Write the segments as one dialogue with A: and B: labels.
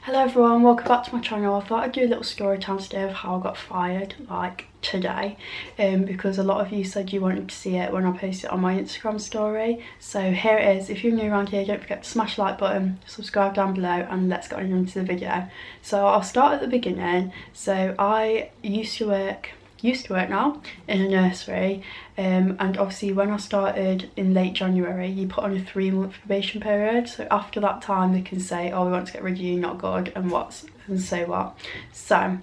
A: Hello everyone, welcome back to my channel. I thought I'd do a little story time today of how I got fired, like today, because a lot of you said you wanted to see it when I posted it on my Instagram story. So here it is. If you're new around here, don't forget to smash the like button, subscribe down below, and let's get on into the video. So I'll start at the beginning. So I used to work now in a nursery, and obviously when I started in late January you put on a 3-month probation period, so after that time they can say, oh, we want to get rid of you, not good, and so what. So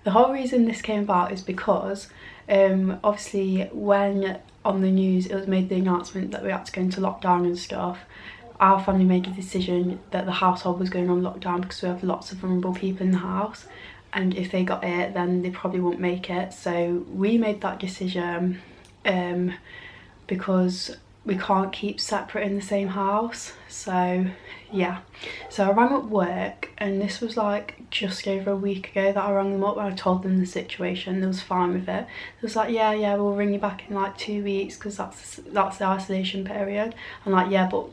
A: the whole reason this came about is because obviously when on the news it was made the announcement that we had to go into lockdown and stuff, our family made a decision that the household was going on lockdown because we have lots of vulnerable people in the house, and if they got it then they probably won't make it. So we made that decision because we can't keep separate in the same house. So yeah, so I rang up work, and this was like just over a week ago that I rang them up and I told them the situation. They was fine with it. They was like, yeah, we'll ring you back in like 2 weeks because that's the isolation period. I'm like, yeah, but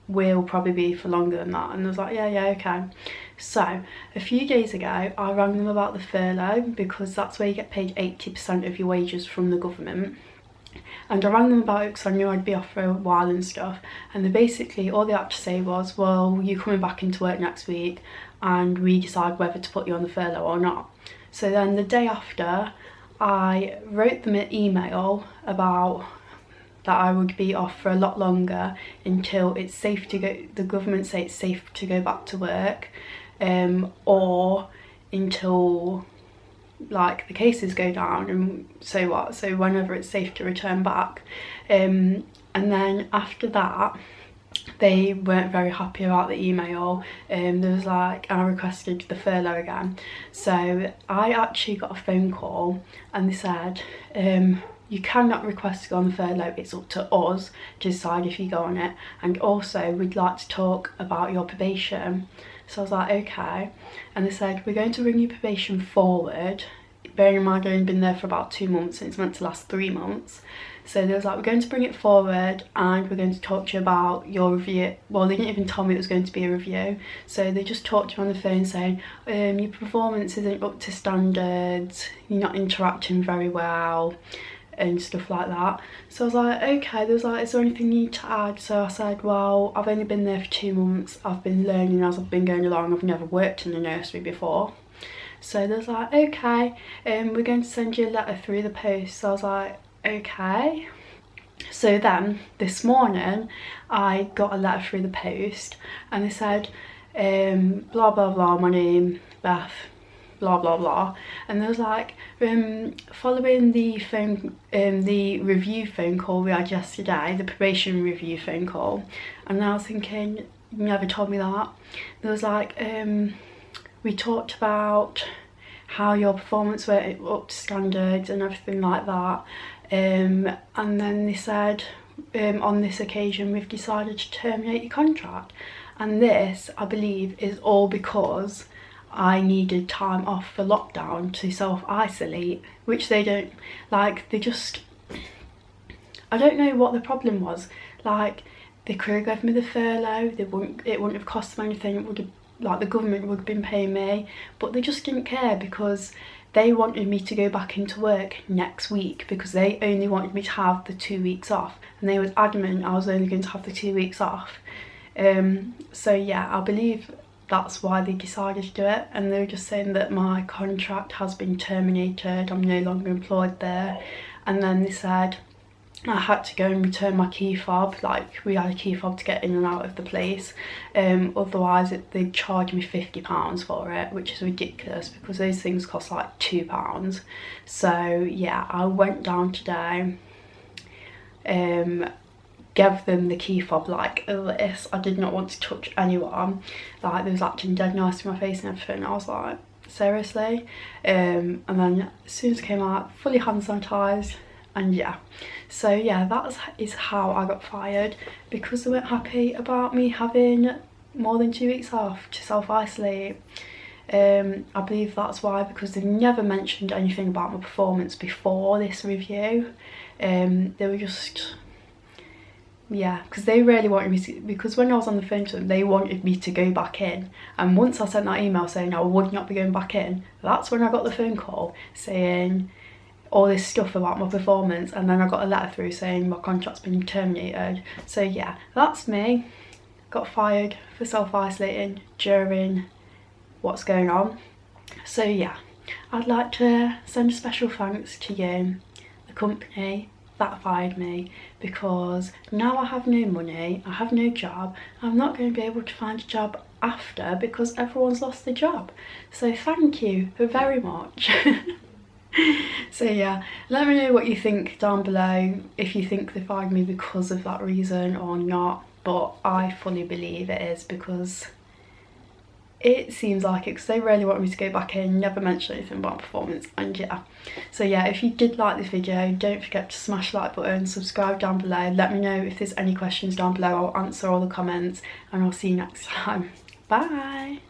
A: we'll probably be for longer than that. And I was like, yeah, okay. So a few days ago I rang them about the furlough, because that's where you get paid 80% of your wages from the government. And I rang them about it because I knew I'd be off for a while and stuff, and they basically, all they had to say was, well, you're coming back into work next week and we decide whether to put you on the furlough or not. So then the day after I wrote them an email about that I would be off for a lot longer until it's safe to go, the government say it's safe to go back to work, or until like the cases go down, and so what, so whenever it's safe to return back. And then after that they weren't very happy about the email. There was like, I requested the furlough again, so I actually got a phone call and they said, you cannot request to go on the furlough, it's up to us to decide if you go on it, and also we'd like to talk about your probation. So I was like, okay. And they said, we're going to bring your probation forward, bearing in mind I've only been there for about 2 months and it's meant to last 3 months. So they was like, we're going to bring it forward and we're going to talk to you about your review. Well, they didn't even tell me it was going to be a review, so they just talked to me on the phone saying, your performance isn't up to standards, you're not interacting very well, and stuff like that. So I was like, okay. There was like, is there anything you need to add? So I said, well, I've only been there for 2 months, I've been learning as I've been going along, I've never worked in a nursery before. So they was like, okay, we're going to send you a letter through the post. So I was like, okay. So then this morning I got a letter through the post and they said, blah blah blah, my name Beth, blah blah blah, and there was like, following the review phone call we had yesterday, the probation review phone call. And I was thinking, you never told me that. There was like, we talked about how your performance went up to standards and everything like that, and then they said, on this occasion we've decided to terminate your contract. And this, I believe, is all because I needed time off for lockdown to self-isolate, which they don't, like, they just, I don't know what the problem was. Like, they could have given me the furlough, it wouldn't have cost them anything, it would have, like, the government would have been paying me, but they just didn't care because they wanted me to go back into work next week, because they only wanted me to have the 2 weeks off, and they was adamant I was only going to have the 2 weeks off. So yeah, I believe that's why they decided to do it, and they were just saying that my contract has been terminated, I'm no longer employed there. And then they said I had to go and return my key fob, like we had a key fob to get in and out of the place, otherwise they'd charge me £50 for it, which is ridiculous because those things cost like £2. So yeah, I went down today, gave them the key fob like this. I did not want to touch anyone, like they was acting dead nice to my face and everything. I was like, seriously? And then as soon as I came out, fully hand sanitised. And yeah, so yeah, that is how I got fired, because they weren't happy about me having more than 2 weeks off to self-isolate. I believe that's why, because they've never mentioned anything about my performance before this review. They were just yeah, because they really wanted me to, because when I was on the phone to them, they wanted me to go back in. And once I sent that email saying I would not be going back in, that's when I got the phone call saying all this stuff about my performance, and then I got a letter through saying my contract's been terminated. So yeah, that's me. Got fired for self-isolating during what's going on. So yeah, I'd like to send a special thanks to you, the company that fired me, because now I have no money, I have no job, I'm not going to be able to find a job after because everyone's lost their job. So thank you very much. So yeah, let me know what you think down below, if you think they fired me because of that reason or not, but I fully believe it is, because it seems like it, because they really want me to go back in, never mention anything about performance, and yeah. So yeah, if you did like this video, don't forget to smash the like button, subscribe down below, let me know if there's any questions down below, I'll answer all the comments, and I'll see you next time. Bye!